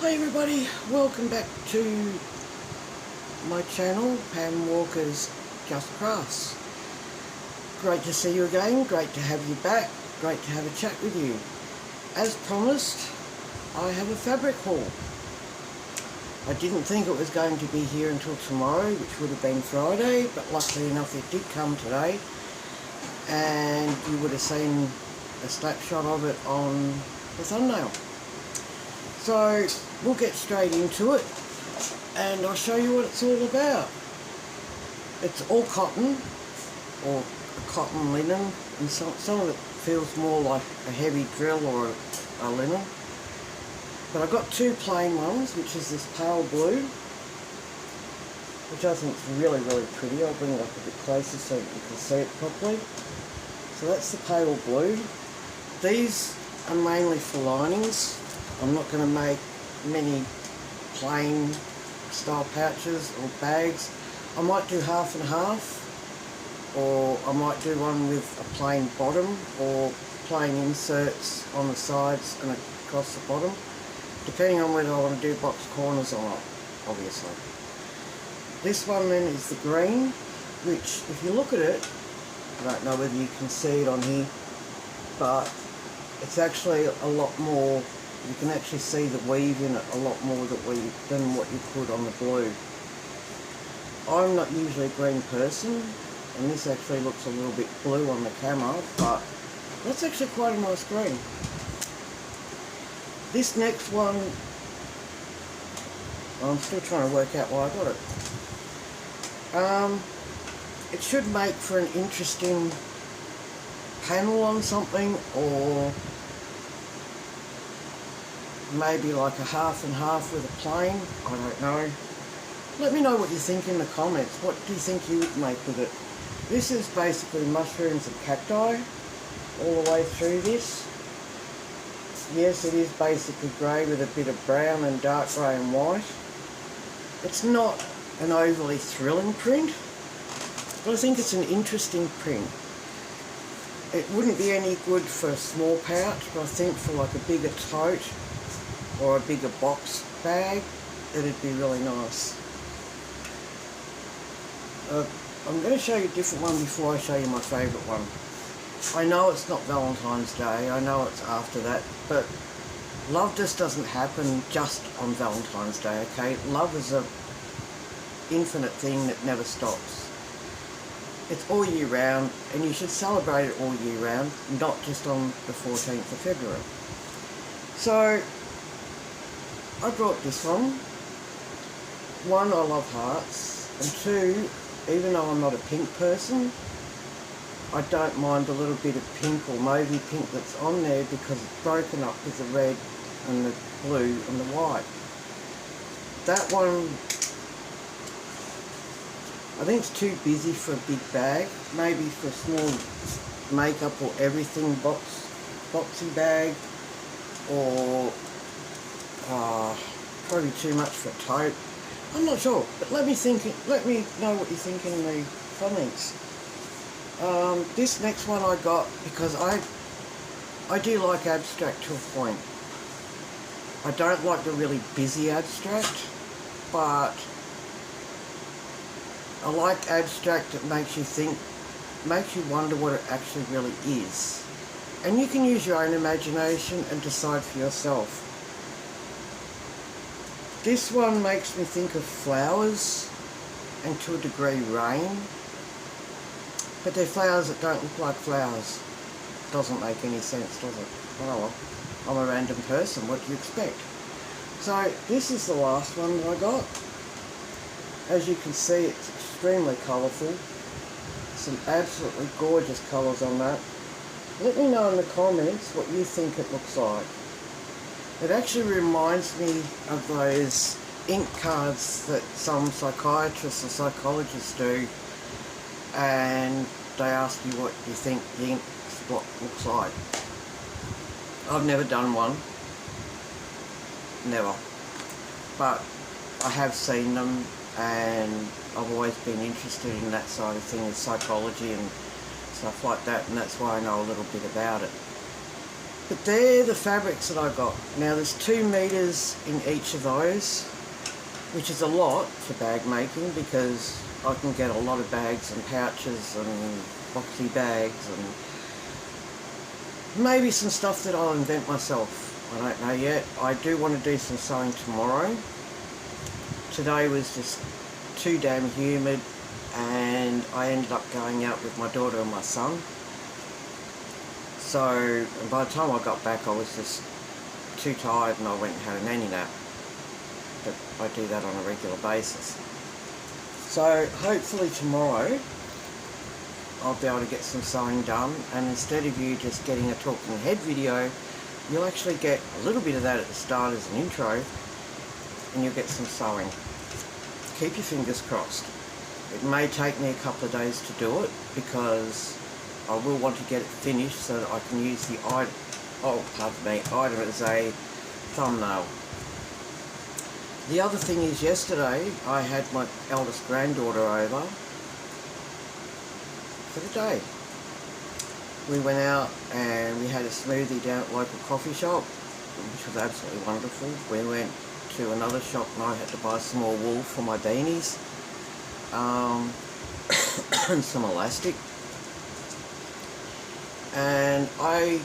Hi everybody, welcome back to my channel, Pam Walker's Just Crafts. Great to see you again, great to have you back, great to have a chat with you. As promised, I have a fabric haul. I didn't think it was going to be here until tomorrow, which would have been Friday, but luckily enough it did come today. And you would have seen a snapshot of it on the thumbnail. So we'll get straight into it and I'll show you what it's all about. It's all cotton or cotton linen, and some of it feels more like a heavy drill or a linen. But I've got two plain ones, which is this pale blue, which I think is really pretty. I'll bring it up a bit closer so that you can see it properly. So that's the pale blue. These are mainly for linings. I'm not going to make many plain style pouches or bags. I might do half and half, or I might do one with a plain bottom or plain inserts on the sides and across the bottom, depending on whether I want to do box corners or not, obviously. This one then is the green, which if you look at it, I don't know whether you can see it on here, but it's actually a lot more. You can actually see the weave in it a lot more than what you could on the blue. I'm not usually a green person, and this actually looks a little bit blue on the camera, but that's actually quite a nice green. This next one, I'm still trying to work out why I got it. It should make for an interesting panel on something, or maybe like a half and half with a plain. I don't know. Let me know what you think in the comments. What do you think you would make with it? This is basically mushrooms and cacti all the way through this. Yes, it is basically grey with a bit of brown and dark grey and white. It's not an overly thrilling print, but I think it's an interesting print. It wouldn't be any good for a small pouch, but I think for like a bigger tote or a bigger box bag, it'd be really nice. I'm going to show you a different one before I show you my favourite one. I know it's not Valentine's Day, I know it's after that, but love just doesn't happen just on Valentine's Day, okay? Love is a infinite thing that never stops. It's all year round, and you should celebrate it all year round, not just on the 14th of February. So I brought this one. One, I love hearts, and two, even though I'm not a pink person, I don't mind a little bit of pink or mauvey pink that's on there because it's broken up with the red and the blue and the white. That one, I think it's too busy for a big bag, maybe for a small makeup or everything boxy bag, or probably too much for a tote. I'm not sure, but let me know what you think in the comments. This next one I got because I do like abstract to a point. I don't like the really busy abstract, but I like abstract that makes you think, makes you wonder what it actually really is. And you can use your own imagination and decide for yourself. This one makes me think of flowers, and to a degree rain, but they're flowers that don't look like flowers. Doesn't make any sense, does it? Oh well, I'm a random person, what do you expect? So this is the last one that I got. As you can see, it's extremely colourful. Some absolutely gorgeous colours on that. Let me know in the comments what you think it looks like. It actually reminds me of those ink cards that some psychiatrists or psychologists do, and they ask you what you think the ink spot looks like. I've never done one, never, but I have seen them, and I've always been interested in that side of things, psychology and stuff like that, and that's why I know a little bit about it. But they're the fabrics that I got. Now there's 2 meters in each of those, which is a lot for bag making because I can get a lot of bags and pouches and boxy bags and maybe some stuff that I'll invent myself. I don't know yet. I do want to do some sewing tomorrow. Today was just too damn humid and I ended up going out with my daughter and my son. So by the time I got back I was just too tired and I went and had a nanny nap. But I do that on a regular basis. So hopefully tomorrow I'll be able to get some sewing done, and instead of you just getting a talking head video, you'll actually get a little bit of that at the start as an intro and you'll get some sewing. Keep your fingers crossed. It may take me a couple of days to do it because I will want to get it finished so that I can use the item as a thumbnail. The other thing is, yesterday I had my eldest granddaughter over for the day. We went out and we had a smoothie down at a local coffee shop, which was absolutely wonderful. We went to another shop and I had to buy some more wool for my beanies and some elastic. And I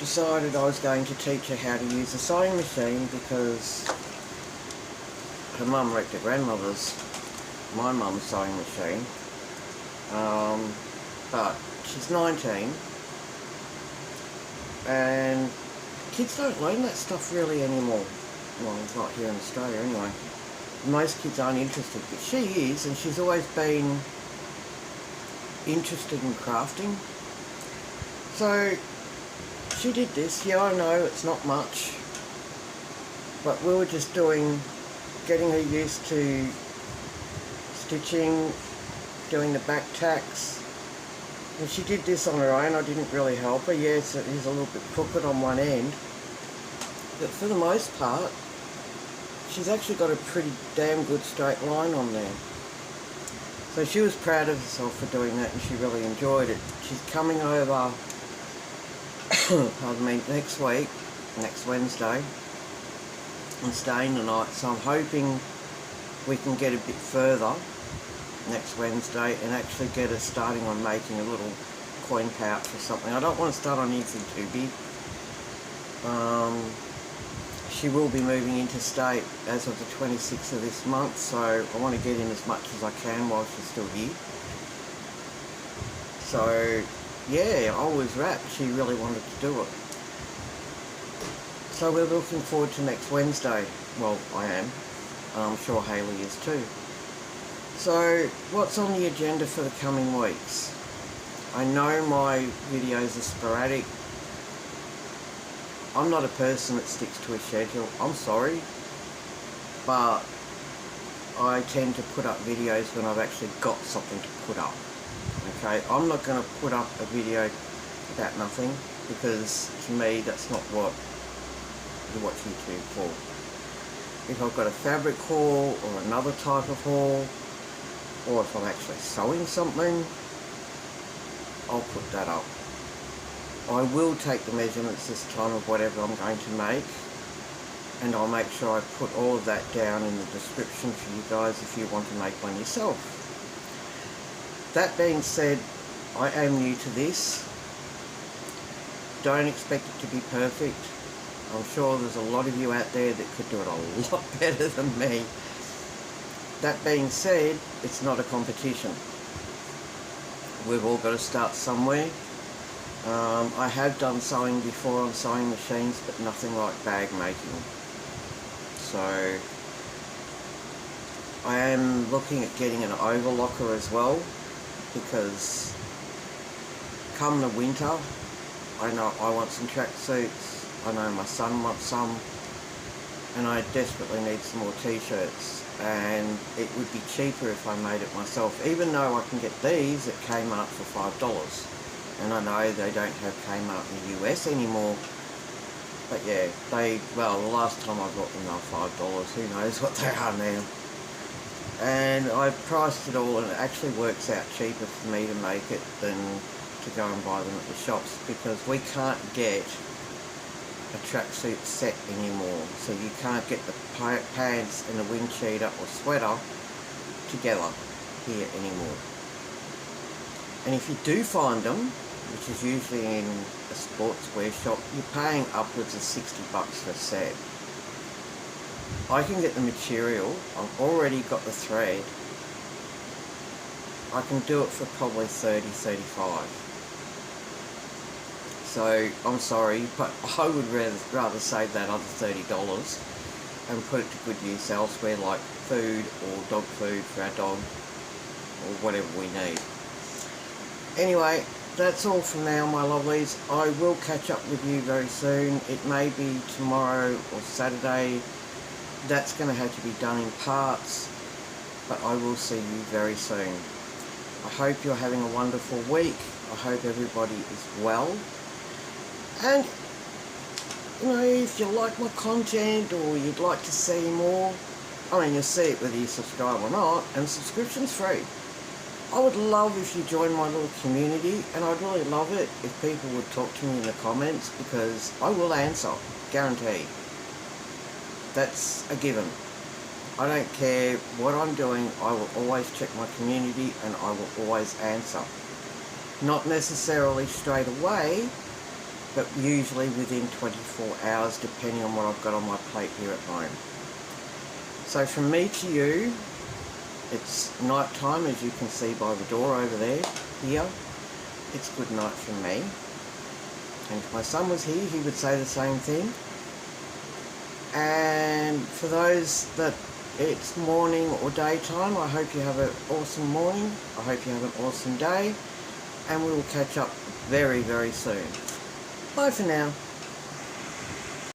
decided I was going to teach her how to use a sewing machine because her mum wrecked her my mum's sewing machine. But she's 19 and kids don't learn that stuff really anymore. Well, not here in Australia anyway. Most kids aren't interested, but she is, and she's always been interested in crafting. So she did this. Yeah, I know it's not much, but we were just getting her used to stitching, doing the back tacks. And she did this on her own. I didn't really help her. Yes, it is a little bit crooked on one end, but for the most part she's actually got a pretty damn good straight line on there. So she was proud of herself for doing that and she really enjoyed it. She's coming over pardon me, next week, next Wednesday, and staying the night, so I'm hoping we can get a bit further next Wednesday and actually get us starting on making a little coin pouch or something. I don't want to start on anything too big. She will be moving interstate as of the 26th of this month, so I want to get in as much as I can while she's still here. So yeah, I was wrapped. She really wanted to do it. So we're looking forward to next Wednesday. Well, I am. And I'm sure Hayley is too. So what's on the agenda for the coming weeks? I know my videos are sporadic. I'm not a person that sticks to a schedule. I'm sorry. But I tend to put up videos when I've actually got something to put up. Okay, I'm not going to put up a video about nothing because to me that's not what you watch YouTube for. If I've got a fabric haul or another type of haul, or if I'm actually sewing something, I'll put that up. I will take the measurements this time of whatever I'm going to make, and I'll make sure I put all of that down in the description for you guys if you want to make one yourself. That being said, I am new to this. Don't expect it to be perfect. I'm sure there's a lot of you out there that could do it a lot better than me. That being said, it's not a competition. We've all got to start somewhere. I have done sewing before on sewing machines, but nothing like bag making. So I am looking at getting an overlocker as well, because come the winter, I know I want some tracksuits, I know my son wants some, and I desperately need some more t-shirts, and it would be cheaper if I made it myself, even though I can get these at Kmart for $5. And I know they don't have Kmart in the US anymore, but yeah, well, the last time I got them they were $5, who knows what they are now. And I've priced it all, and it actually works out cheaper for me to make it than to go and buy them at the shops, because we can't get a tracksuit set anymore, so you can't get the pants and the wind cheater or sweater together here anymore. And if you do find them, which is usually in a sportswear shop, you're paying upwards of $60 for a set. I can get the material, I've already got the thread, I can do it for probably $30, $35. So I'm sorry, but I would rather save that other $30 and put it to good use elsewhere, like food or dog food for our dog or whatever we need. Anyway, that's all for now, my lovelies. I will catch up with you very soon. It may be tomorrow or Saturday. That's going to have to be done in parts, but I will see you very soon. I hope you're having a wonderful week. I hope everybody is well. And, you know, if you like my content or you'd like to see more, I mean, you'll see it whether you subscribe or not, and subscription's free. I would love if you join my little community, and I'd really love it if people would talk to me in the comments, because I will answer, guaranteed. That's a given. I don't care what I'm doing, I will always check my community and I will always answer. Not necessarily straight away, but usually within 24 hours, depending on what I've got on my plate here at home. So from me to you, it's night time, as you can see by the door over there, here. It's good night from me. And if my son was here, he would say the same thing. And for those that it's morning or daytime, I hope you have an awesome morning. I hope you have an awesome day. And we will catch up very, very soon. Bye for now.